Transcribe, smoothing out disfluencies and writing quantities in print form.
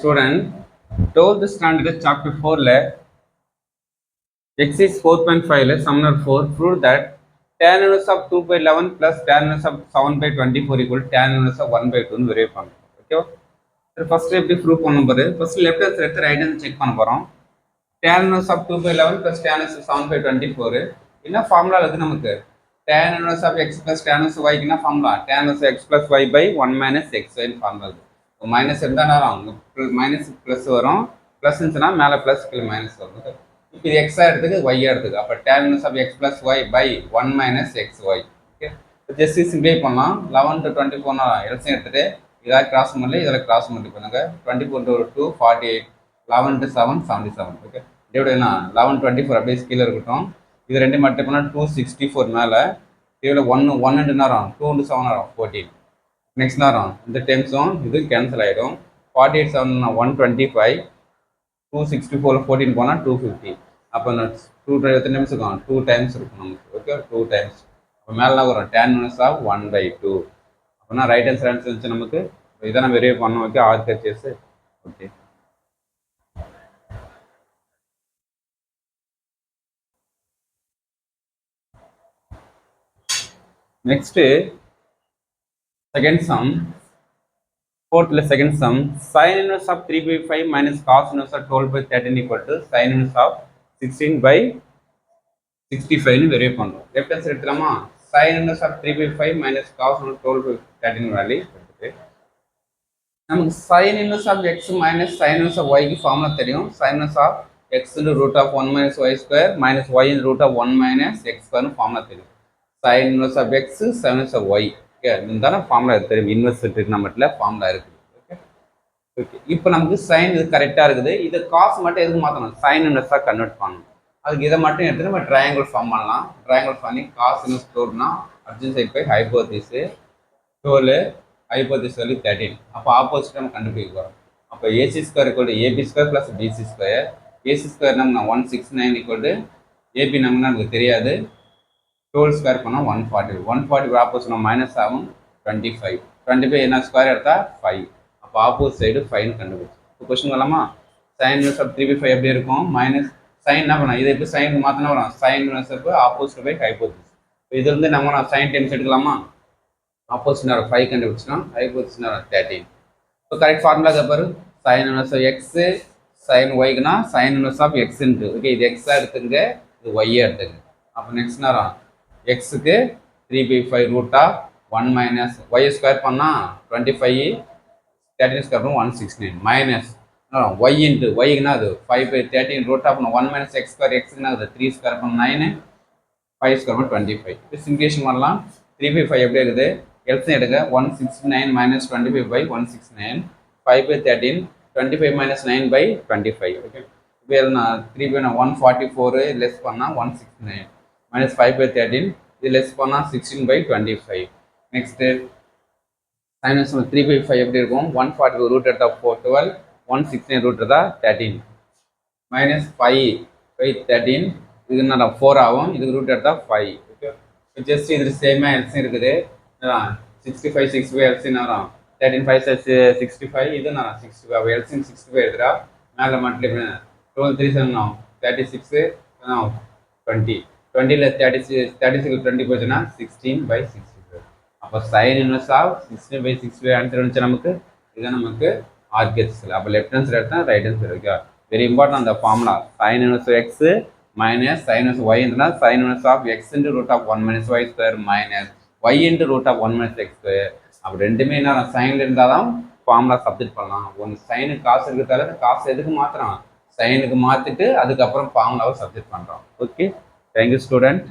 Student, 12th standard chapter 4 le x is 4.5 le sum number 4 prove that tan inverse of 2 by 11 plus tan inverse of 7 by 24 equal to tan inverse of 1 by 2 னு verify பண்ணலாம். Okay, first எப்படி prove பண்ண போறது? First left hand எடுத்து right hand check பண்ண போறோம். tan inverse of 2 by 11 plus tan inverse of 7 by 24 என்ன formula இருக்கு நமக்கு? tan inverse of x plus tan inverse y க்கு என்ன formula? tan inverse x plus y by 1 minus xy னு formula இருக்கு. Minus இருந்தால் வரும், மைனஸ் ப்ளஸ் வரும், ப்ளஸ் இருந்துச்சுன்னா மேலே ப்ளஸ் கீழே மைனஸ் வரும். இப்போ இது எக்ஸா எடுத்துக்கு ஒய்யா எடுத்துக்கு, அப்போ tan inverse of x plus y by 1 minus xy. Okay, just சிம்பிளை பண்ணலாம். 11 to 24 எல்சியம் எடுத்துட்டு இதாக கிராஸ் பண்ணல, இதில் கிராஸ் பண்ணி பண்ணுங்க. 24 to 2 48, 11 to 7 77. ஓகே, இதோட என்ன 11 24 அப்படியே கீழே இருக்கட்டும். இது ரெண்டு மட்டும் பண்ணால் 264 மேலே, இதோட 1 2 நேரம் 2 into 7 நேரம் 14. நெக்ஸ்ட் நேரம் இந்த டெம்ஸும் இது கேன்சல் ஆகிடும். 48 7 125, 264 14 போனால் 250. அப்போ 2 எத்தனை டைம்ஸ் இருக்கும்? 2 டைம்ஸ் இருக்கும் நமக்கு. Okay, 2 times. அப்போ மேலே வரும் tan inverse of 1/2. அப்படின்னா ரைட் ஹேண்ட் சைடு இருந்துச்சு நமக்கு. இதை நம்ம வெரிஃபை பண்ணோம். ஓகே, ஆர்கேஸ். Okay, next second sum, fourth second sum, sin inverse of 3 by 5 minus cos inverse of 12 by 13 equal to sin inverse of 16 by 65 னு வெரிஃபை பண்ணுறோம். Left hand side எடுத்துலாமா? sin inverse of 3 by 5 minus cos inverse 12 by 13 value எடுத்துட்டு நமக்கு sin inverse of x minus sin inverse of y க்கு formula தெரியும். sin inverse of x into root of 1 minus y square minus y into root of 1 minus x square னு formula தெரியும். sin inverse of x, sin inverse of y. Okay, இருந்தாலும் formula தெரியும். Inverse இருக்கு நம்மகிட்ட formula இருக்குது. Okay okay, இப்போ நமக்கு sign இது கரெக்டாக இருக்குது. இது காசு மட்டும் எதுக்கு மாற்றணும்? சைன் இன்வெர்ஸாக கன்வெர்ட் பண்ணணும். அதுக்கு இதை மட்டும் எடுத்துட்டு நம்ம ட்ரையாங்கிள் ஃபார்ம் பண்ணலாம். ட்ரையாங்கிள் பண்ணி காசு இன்வெர்ஸ் டோல்னா அர்ஜுன் side by hypotenuse 12 hypotenuse value 13. அப்போ ஆப்போசிட் நம்ம கண்டுபிடிக்க போகிறோம். அப்போ AC square equal to AB square plus BC square. AC square நம்ம 169 ஈக்குவல் டு ஏபி நம்மனா நமக்கு தெரியாது. 12 ஸ்கொயர் பண்ணால் 140. 140 ஆப்போசிட் நம்ம மைனஸ் ஆகும் 25. 25 என்ன ஸ்கொயர் எடுத்தால் 5. அப்போ ஆப்போசிட் சைடு 5 கண்டுபிடிச்சு. இப்போ கொஸ்டின் வரலாமா? சைன் இன்வெர்ஸ் ஆஃப் 3/5 எப்படி இருக்கும்? மைனஸ் சைன் என்ன பண்ணலாம்? இதை எப்படி சைன் மாற்றினா வரும்? Sine inverse of opposite by hypotenuse. இது வந்து நம்ம சைன் டைம்ஸ் எடுக்கலாமா? ஆப்போசிட் நேரம் 5 கண்டுபிடிச்சோம், ஹைபோதிஸ் நேரம் 13. இப்போ கரெக்ட் ஃபார்முலா பாரு. Sine inverse of X sine ஒய்க்குனா சைன் இன்வெர்ஸ் ஆஃப் எக்ஸுன்ட்டு. ஓகே, இது எக்ஸாக எடுத்துங்க, இது ஒய்யாக எடுத்துங்க. அப்போ நெக்ஸ்ட் நேரம் எக்ஸுக்கு 3/5 root of 1 minus Y square பண்ணால் 25, 13 ஸ்கொயர் பண்ணால் 169 மைனஸ் ஒய் இன்ட்டு ஒய்க்குனா அது 5/13 root of 1 minus X square, எக்ஸுக்குனா அது 3 ஸ்கொயர் பண்ண 9, 5 ஸ்கொயர் பண்ண 25. இப்போ சிம்பிளேஷன் பண்ணலாம். 3/5 எப்படி இருக்குது? எல்சியம் எடுங்க. 169 மைனஸ் 25/169, 5/13, 25 மைனஸ் 9/25. ஓகே, இப்போ நான் 3/144 லெஸ் பண்ணால் 169 minus 5/13, இது லெஸ் பண்ணால் 16/25. நெக்ஸ்ட்டு மைனஸ் 3/5 எப்படி இருக்கும்? 140 ரூட் எடுத்தால் 412, 169 ரூட் எடுத்தால் 13 மைனஸ் 5/13, இது என்ன 4 ஆகும். இதுக்கு ரூட் எடுத்தால் 5. ஓகே, ஜஸ்ட் இது சேமாக எல்சியம் இருக்குது. 65 65 எல்சியம் வரும். 13 5 65, இது நான் 65 எல்சியம் 65 எடுத்துட்டா மேலே மட்டும் 12 3 7 36 20. 20ல் 36 20 போச்சுன்னா 16/65. அப்போ சைன் இன்வெர்ஸ் ஆஃப் 16/65 ஆன்சர் வந்துச்சு நமக்கு. இதுதான் நமக்கு ஆர்கேஸில். அப்போ லெஃப்ட் ஹேண்ட் சைடு எடுத்தால் ரைட் ஹேண்ட் சைடு இருக்கா. வெரி இம்பார்ட்டன்ட் அந்த formula. Sine inverse X minus sine inverse Y இருந்தால் sine inverse of X into root of 1 minus Y square minus Y into root of 1 minus X square. அப்போ ரெண்டுமே என்ன சைனில் இருந்தால் தான் formula subject பண்ணலாம். ஒன்று சைனுக்கு காசு இருக்கிறதால காசு எதுக்கு மாற்றுறோம்? சைனுக்கு மாற்றிட்டு அதுக்கப்புறம் ஃபார்முலாவை சப்ஜெக்ட் பண்ணுறோம். Okay, thank you student.